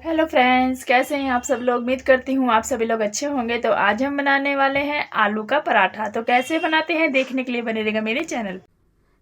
Hello friends, कैसे हैं आप सब लोग। उम्मीद करती हूँ आप सभी लोग अच्छे होंगे। तो आज हम बनाने वाले हैं आलू का पराठा। तो कैसे बनाते हैं देखने के लिए बने रहेगा मेरे चैनल।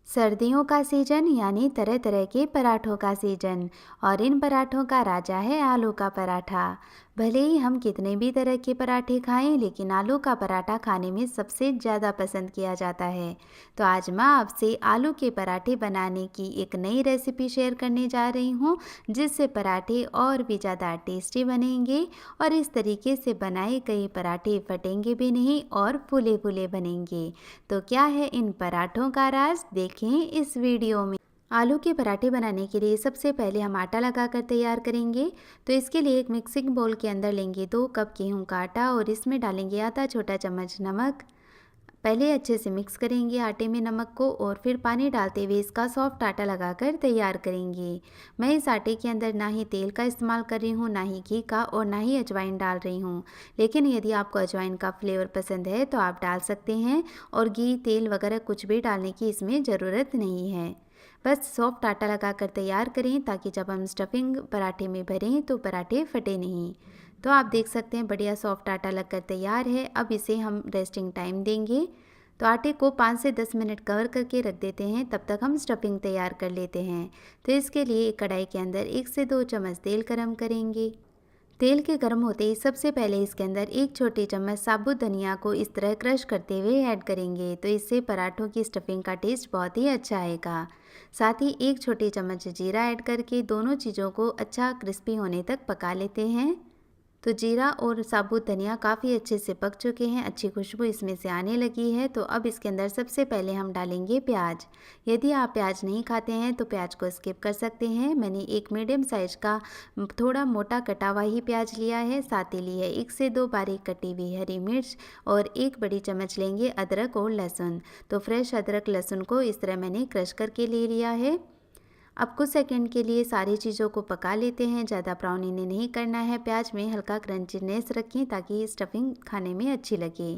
सर्दियों का सीजन यानी तरह तरह के पराठों का सीजन। और इन पराठों का राजा है आलू का पराठा। भले ही हम कितने भी तरह के पराठे खाएं, लेकिन आलू का पराठा खाने में सबसे ज़्यादा पसंद किया जाता है। तो आज मैं आपसे आलू के पराठे बनाने की एक नई रेसिपी शेयर करने जा रही हूँ, जिससे पराठे और भी ज़्यादा टेस्टी बनेंगे। और इस तरीके से बनाए गए पराठे फटेंगे भी नहीं और फूले फूले बनेंगे। तो क्या है इन पराठों का राज, देखें इस वीडियो में। आलू के पराठे बनाने के लिए सबसे पहले हम आटा लगाकर तैयार करेंगे। तो इसके लिए एक मिक्सिंग बोल के अंदर लेंगे 2 कप गेहूं का आटा और इसमें डालेंगे आधा छोटा चम्मच नमक। पहले अच्छे से मिक्स करेंगे आटे में नमक को और फिर पानी डालते हुए इसका सॉफ्ट आटा लगाकर तैयार करेंगे। मैं इस आटे के अंदर ना ही तेल का इस्तेमाल कर रही हूँ, ना ही घी का और ना ही अजवाइन डाल रही हूँ। लेकिन यदि आपको अजवाइन का फ्लेवर पसंद है तो आप डाल सकते हैं, और घी तेल वगैरह कुछ भी डालने की इसमें ज़रूरत नहीं है। बस सॉफ्ट आटा लगाकर तैयार करें, ताकि जब हम स्टफिंग पराठे में भरें तो पराठे फटे नहीं। तो आप देख सकते हैं बढ़िया सॉफ्ट आटा लगकर तैयार है। अब इसे हम रेस्टिंग टाइम देंगे। तो आटे को 5 से 10 मिनट कवर करके रख देते हैं, तब तक हम स्टफिंग तैयार कर लेते हैं। तो इसके लिए एक कढ़ाई के अंदर 1 से 2 चम्मच तेल गरम करेंगे। तेल के गर्म होते ही सबसे पहले इसके अंदर 1 छोटी चम्मच साबुत धनिया को इस तरह क्रश करते हुए ऐड करेंगे। तो इससे पराठों की स्टफिंग का टेस्ट बहुत ही अच्छा आएगा। साथ ही 1 छोटी चम्मच जीरा ऐड करके दोनों चीज़ों को अच्छा क्रिस्पी होने तक पका लेते हैं। तो जीरा और साबुत धनिया काफ़ी अच्छे से पक चुके हैं, अच्छी खुशबू इसमें से आने लगी है। तो अब इसके अंदर सबसे पहले हम डालेंगे प्याज। यदि आप प्याज नहीं खाते हैं तो प्याज को स्किप कर सकते हैं। मैंने एक मीडियम साइज का थोड़ा मोटा कटा हुआ ही प्याज लिया है। साथ ही ली है 1 से 2 बारीक कटी हुई हरी मिर्च और 1 बड़ी चम्मच लेंगे अदरक और लहसुन। तो फ्रेश अदरक लहसुन को इस तरह मैंने क्रश करके ले लिया है। अब कुछ सेकंड के लिए सारी चीज़ों को पका लेते हैं। ज़्यादा ब्राउन इन्हें नहीं करना है। प्याज में हल्का क्रंचीनेस रखें ताकि स्टफिंग खाने में अच्छी लगे।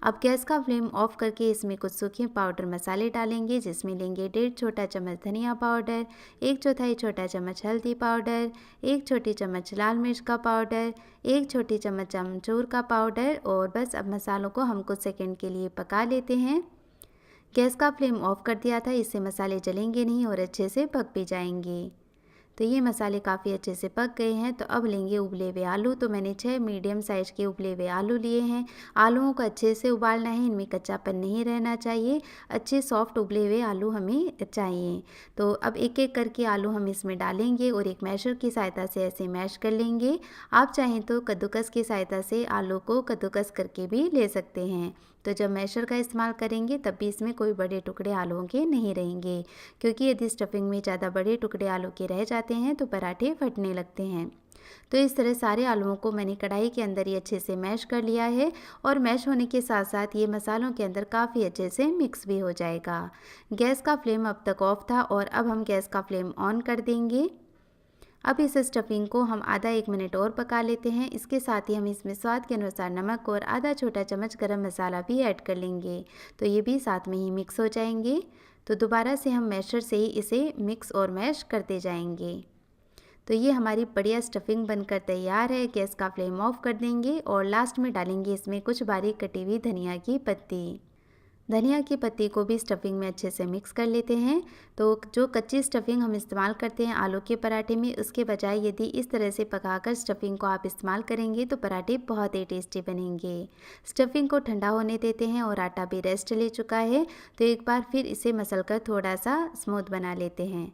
अब गैस का फ्लेम ऑफ करके इसमें कुछ सूखे पाउडर मसाले डालेंगे, जिसमें लेंगे 1.5 छोटा चम्मच धनिया पाउडर, 1/4 छोटा चम्मच हल्दी पाउडर, 1 छोटी चम्मच लाल मिर्च का पाउडर, 1 छोटी चम्मच अमचूर का पाउडर। और बस अब मसालों को हम कुछ सेकंड के लिए पका लेते हैं। गैस का फ्लेम ऑफ कर दिया था, इससे मसाले जलेंगे नहीं और अच्छे से पक भी जाएंगे। तो ये मसाले काफ़ी अच्छे से पक गए हैं। तो अब लेंगे उबले हुए आलू। तो मैंने 6 मीडियम साइज़ के उबले हुए आलू लिए हैं। आलूओं को अच्छे से उबालना है, इनमें कच्चापन नहीं रहना चाहिए। अच्छे सॉफ्ट उबले हुए आलू हमें चाहिए। तो अब एक एक करके आलू हम इसमें डालेंगे और एक मैशर की सहायता से ऐसे मैश कर लेंगे। आप चाहें तो कद्दूकस की सहायता से आलू को कद्दूकस करके भी ले सकते हैं। तो जब मैशर का इस्तेमाल करेंगे तब भी इसमें कोई बड़े टुकड़े आलूओं के नहीं रहेंगे, क्योंकि यदि स्टफिंग में ज़्यादा बड़े टुकड़े आलू के रह जाते हैं तो पराठे फटने लगते हैं। तो इस तरह सारे आलूओं को मैंने कढ़ाई के अंदर ही अच्छे से मैश कर लिया है। और मैश होने के साथ साथ ये मसालों के अंदर काफ़ी अच्छे से मिक्स भी हो जाएगा। गैस का फ्लेम अब तक ऑफ था और अब हम गैस का फ्लेम ऑन कर देंगे। अब इस स्टफिंग को हम आधा 1 मिनट और पका लेते हैं। इसके साथ ही हम इसमें स्वाद के अनुसार नमक और आधा छोटा चम्मच गरम मसाला भी ऐड कर लेंगे। तो ये भी साथ में ही मिक्स हो जाएंगे। तो दोबारा से हम मैशर से ही इसे मिक्स और मैश करते जाएंगे। तो ये हमारी बढ़िया स्टफिंग बनकर तैयार है। गैस का फ्लेम ऑफ कर देंगे और लास्ट में डालेंगे इसमें कुछ बारीक कटी हुई धनिया की पत्ती। धनिया की पत्ती को भी स्टफिंग में अच्छे से मिक्स कर लेते हैं। तो जो कच्ची स्टफिंग हम इस्तेमाल करते हैं आलू के पराठे में, उसके बजाय यदि इस तरह से पकाकर स्टफिंग को आप इस्तेमाल करेंगे तो पराठे बहुत ही टेस्टी बनेंगे। स्टफिंग को ठंडा होने देते हैं और आटा भी रेस्ट ले चुका है। तो एक बार फिर इसे मसलकर थोड़ा सा स्मूथ बना लेते हैं।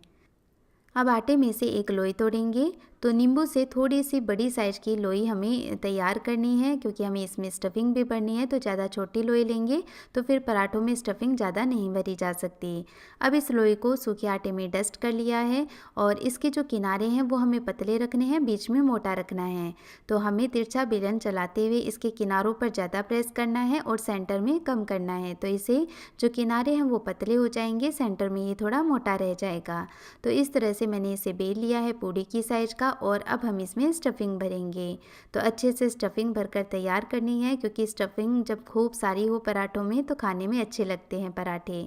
अब आटे में से एक लोई तोड़ेंगे। तो नींबू से थोड़ी सी बड़ी साइज़ की लोई हमें तैयार करनी है, क्योंकि हमें इसमें स्टफिंग भी भरनी है। तो ज़्यादा छोटी लोई लेंगे तो फिर पराठों में स्टफिंग ज़्यादा नहीं भरी जा सकती। अब इस लोई को सूखे आटे में डस्ट कर लिया है और इसके जो किनारे हैं वो हमें पतले रखने हैं, बीच में मोटा रखना है। तो हमें तिरछा बेलन चलाते हुए इसके किनारों पर ज़्यादा प्रेस करना है और सेंटर में कम करना है। तो इसे जो किनारे हैं वो पतले हो जाएंगे, सेंटर में ये थोड़ा मोटा रह जाएगा। तो इस तरह से मैंने इसे बेल लिया है पूड़ी की साइज का। और अब हम इसमें स्टफिंग भरेंगे। तो अच्छे से स्टफिंग भरकर तैयार करनी है, क्योंकि स्टफिंग जब खूब सारी हो पराठों में तो खाने में अच्छे लगते हैं पराठे।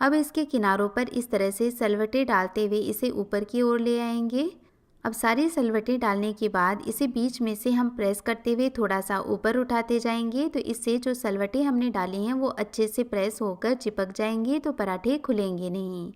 अब इसके किनारों पर इस तरह से सलवटें डालते हुए इसे ऊपर की ओर ले आएंगे। अब सारी सलवटें डालने के बाद इसे बीच में से हम प्रेस करते हुए थोड़ा सा ऊपर उठाते जाएंगे, तो इससे जो सलवटें हमने डाली हैं वो अच्छे से प्रेस होकर चिपक जाएंगी, तो पराठे खुलेंगे नहीं।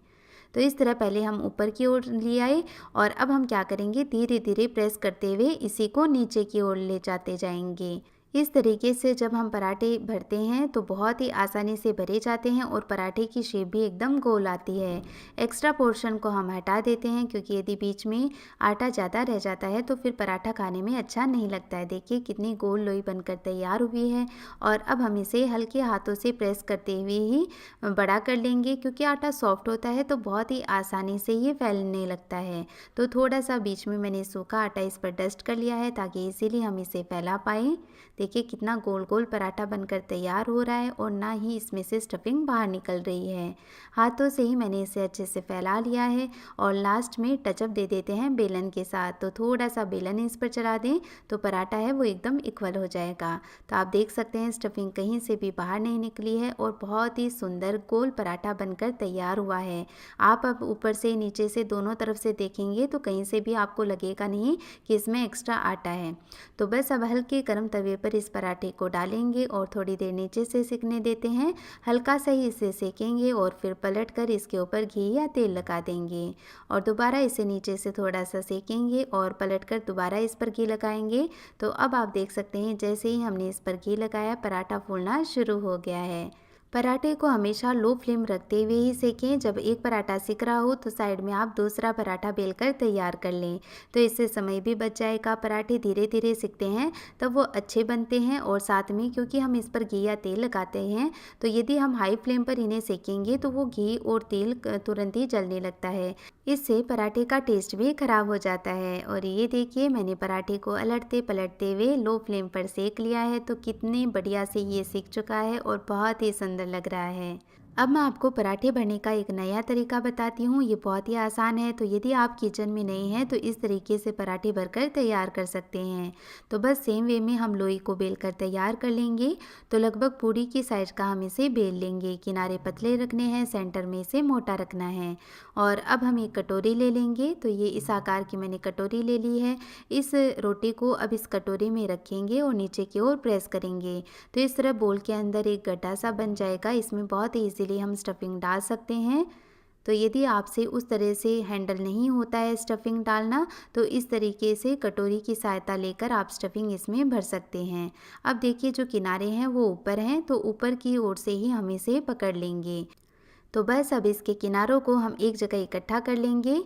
तो इस तरह पहले हम ऊपर की ओर ले आए और अब हम क्या करेंगे, धीरे धीरे प्रेस करते हुए इसी को नीचे की ओर ले जाते जाएंगे। इस तरीके से जब हम पराठे भरते हैं तो बहुत ही आसानी से भरे जाते हैं और पराठे की शेप भी एकदम गोल आती है। एक्स्ट्रा पोर्शन को हम हटा देते हैं, क्योंकि यदि बीच में आटा ज़्यादा रह जाता है तो फिर पराठा खाने में अच्छा नहीं लगता है। देखिए कितनी गोल लोई बनकर तैयार हुई है। और अब हम इसे हल्के हाथों से प्रेस करते हुए ही बड़ा कर लेंगे, क्योंकि आटा सॉफ्ट होता है तो बहुत ही आसानी से ये फैलने लगता है। तो थोड़ा सा बीच में मैंने सूखा आटा इस पर डस्ट कर लिया है ताकि इजीली हम इसे फैला पाएँ। देखिए कितना गोल गोल पराठा बनकर तैयार हो रहा है और ना ही इसमें से स्टफिंग बाहर निकल रही है। हाथों से ही मैंने इसे अच्छे से फैला लिया है और लास्ट में टचअप दे देते हैं बेलन के साथ। तो थोड़ा सा बेलन इस पर चला दें तो पराठा है वो एकदम इक्वल हो जाएगा। तो आप देख सकते हैं स्टफिंग कहीं से भी बाहर नहीं निकली है और बहुत ही सुंदर गोल पराठा बनकर तैयार हुआ है। आप अब ऊपर से नीचे से दोनों तरफ से देखेंगे तो कहीं से भी आपको लगेगा नहीं कि इसमें एक्स्ट्रा आटा है। तो बस अब हल्के गर्म तवे पर इस पराठे को डालेंगे और थोड़ी देर नीचे से सिकने देते हैं। हल्का सा ही इसे सेकेंगे और फिर पलट कर इसके ऊपर घी या तेल लगा देंगे और दोबारा इसे नीचे से थोड़ा सा सेकेंगे और पलट कर दोबारा इस पर घी लगाएंगे। तो अब आप देख सकते हैं जैसे ही हमने इस पर घी लगाया पराठा फूलना शुरू हो गया है। पराठे को हमेशा लो फ्लेम रखते हुए ही सेकें। जब एक पराठा सिक रहा हो तो साइड में आप दूसरा पराठा बेलकर तैयार कर लें, तो इससे समय भी बच जाएगा। पराठे धीरे धीरे सिकते हैं तब वो अच्छे बनते हैं और साथ में क्योंकि हम इस पर घी या तेल लगाते हैं तो यदि हम हाई फ्लेम पर इन्हें सेकेंगे तो वो घी और तेल तुरंत ही जलने लगता है। इससे पराठे का टेस्ट भी खराब हो जाता है। और ये देखिए मैंने पराठे को अलटते पलटते हुए लो फ्लेम पर सेक लिया है, तो कितने बढ़िया से ये सिक चुका है और बहुत ही सुंदर लग रहा है। अब मैं आपको पराठे भरने का एक नया तरीका बताती हूँ। ये बहुत ही आसान है, तो यदि आप किचन में नहीं हैं तो इस तरीके से पराठे भरकर तैयार कर सकते हैं। तो बस सेम वे में हम लोई को बेल कर तैयार कर लेंगे। तो लगभग पूरी की साइज का हम इसे बेल लेंगे। किनारे पतले रखने हैं, सेंटर में इसे मोटा रखना है। और अब हम एक कटोरी ले लेंगे। तो ये इस आकार की मैंने कटोरी ले ली है। इस रोटी को अब इस कटोरी में रखेंगे और नीचे की ओर प्रेस करेंगे। तो इस तरह बोल के अंदर एक गड्ढा सा बन जाएगा। इसमें बहुत ही इजीली हम स्टफिंग डाल सकते हैं। तो यदि आपसे उस तरह से हैंडल नहीं होता है स्टफिंग डालना तो इस तरीके से कटोरी की सहायता लेकर आप स्टफिंग इसमें भर सकते हैं। अब देखिए जो किनारे हैं वो ऊपर हैं, तो ऊपर की ओर से ही हम इसे पकड़ लेंगे। तो बस अब इसके किनारों को हम एक जगह इकट्ठा कर लेंगे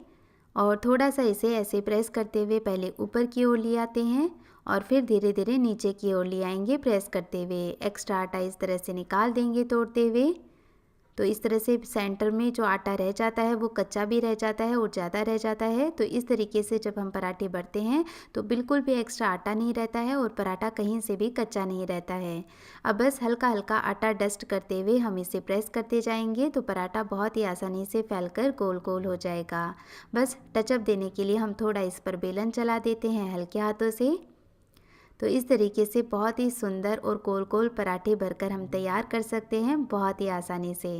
और थोड़ा सा इसे ऐसे प्रेस करते हुए पहले ऊपर की ओर ले आते हैं और फिर धीरे धीरे नीचे की ओर ले आएंगे प्रेस करते हुए। एक्स्ट्रा आटा इस तरह से निकाल देंगे तोड़ते हुए। तो इस तरह से सेंटर में जो आटा रह जाता है वो कच्चा भी रह जाता है और ज़्यादा रह जाता है। तो इस तरीके से जब हम पराठे भरते हैं तो बिल्कुल भी एक्स्ट्रा आटा नहीं रहता है और पराठा कहीं से भी कच्चा नहीं रहता है। अब बस हल्का हल्का आटा डस्ट करते हुए हम इसे प्रेस करते जाएंगे तो पराठा बहुत ही आसानी से फैलकर गोल गोल हो जाएगा। बस टचअप देने के लिए हम थोड़ा इस पर बेलन चला देते हैं हल्के हाथों से। तो इस तरीके से बहुत ही सुंदर और गोल गोल पराठे भरकर हम तैयार कर सकते हैं बहुत ही आसानी से।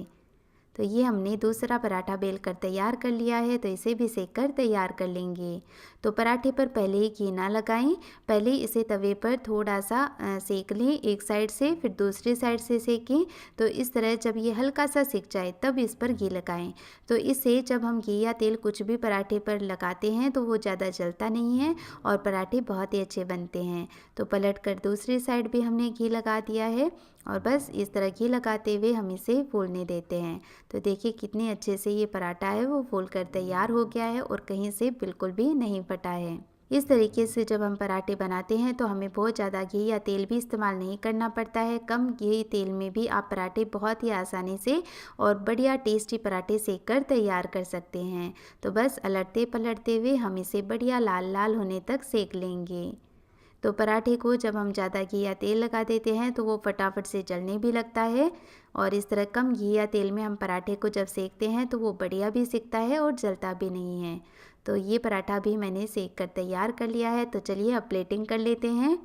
तो ये हमने दूसरा पराठा बेल कर तैयार कर लिया है, तो इसे भी सेक कर तैयार कर लेंगे। तो पराठे पर पहले ही घी ना लगाएं, पहले इसे तवे पर थोड़ा सा सेक लें एक साइड से, फिर दूसरी साइड से सेकें। तो इस तरह जब ये हल्का सा सिक जाए तब इस पर घी लगाएं। तो इससे जब हम घी या तेल कुछ भी पराठे पर लगाते हैं तो वो ज़्यादा जलता नहीं है और पराठे बहुत ही अच्छे बनते हैं। तो पलट कर दूसरी साइड भी हमने घी लगा दिया है और बस इस तरह घी लगाते हुए हम इसे फूलने देते हैं। तो देखिए कितने अच्छे से ये पराठा है वो फूल कर तैयार हो गया है और कहीं से बिल्कुल भी नहीं फटा है। इस तरीके से जब हम पराठे बनाते हैं तो हमें बहुत ज़्यादा घी या तेल भी इस्तेमाल नहीं करना पड़ता है। कम घी तेल में भी आप पराठे बहुत ही आसानी से और बढ़िया टेस्टी पराठे सेक कर तैयार कर सकते हैं। तो बस अलटते पलटते हुए हम इसे बढ़िया लाल लाल होने तक सेक लेंगे। तो पराठे को जब हम ज़्यादा घी या तेल लगा देते हैं तो वो फटाफट से जलने भी लगता है और इस तरह कम घी या तेल में हम पराठे को जब सेकते हैं तो वो बढ़िया भी सिकता है और जलता भी नहीं है। तो ये पराठा भी मैंने सेक कर तैयार कर लिया है। तो चलिए अब प्लेटिंग कर लेते हैं।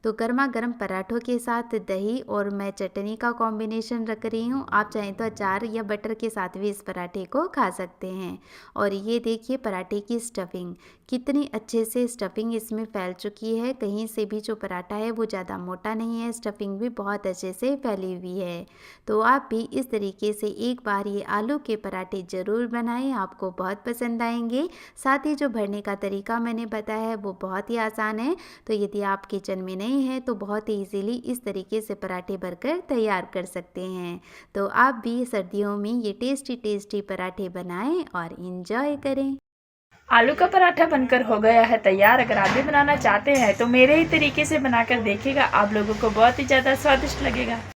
तो गर्मा गर्म पराठों के साथ दही और मैं चटनी का कॉम्बिनेशन रख रही हूँ। आप चाहें तो अचार या बटर के साथ भी इस पराठे को खा सकते हैं। और ये देखिए पराठे की स्टफिंग, कितनी अच्छे से स्टफिंग इसमें फैल चुकी है। कहीं से भी जो पराठा है वो ज़्यादा मोटा नहीं है, स्टफिंग भी बहुत अच्छे से फैली हुई है। तो आप भी इस तरीके से एक बार ये आलू के पराठे ज़रूर बनाएं, आपको बहुत पसंद आएंगे। साथ ही जो भरने का तरीका मैंने बताया है वो बहुत ही आसान है। तो यदि आप किचन में नहीं हैं तो बहुत ही इजीली इस तरीके से पराठे भरकर तैयार कर सकते हैं। तो आप भी सर्दियों में ये टेस्टी टेस्टी पराठे बनाएं और इंजॉय करें। आलू का पराठा बनकर हो गया है तैयार। अगर आप भी बनाना चाहते हैं तो मेरे ही तरीके से बनाकर देखिएगा, आप लोगों को बहुत ही ज़्यादा स्वादिष्ट लगेगा।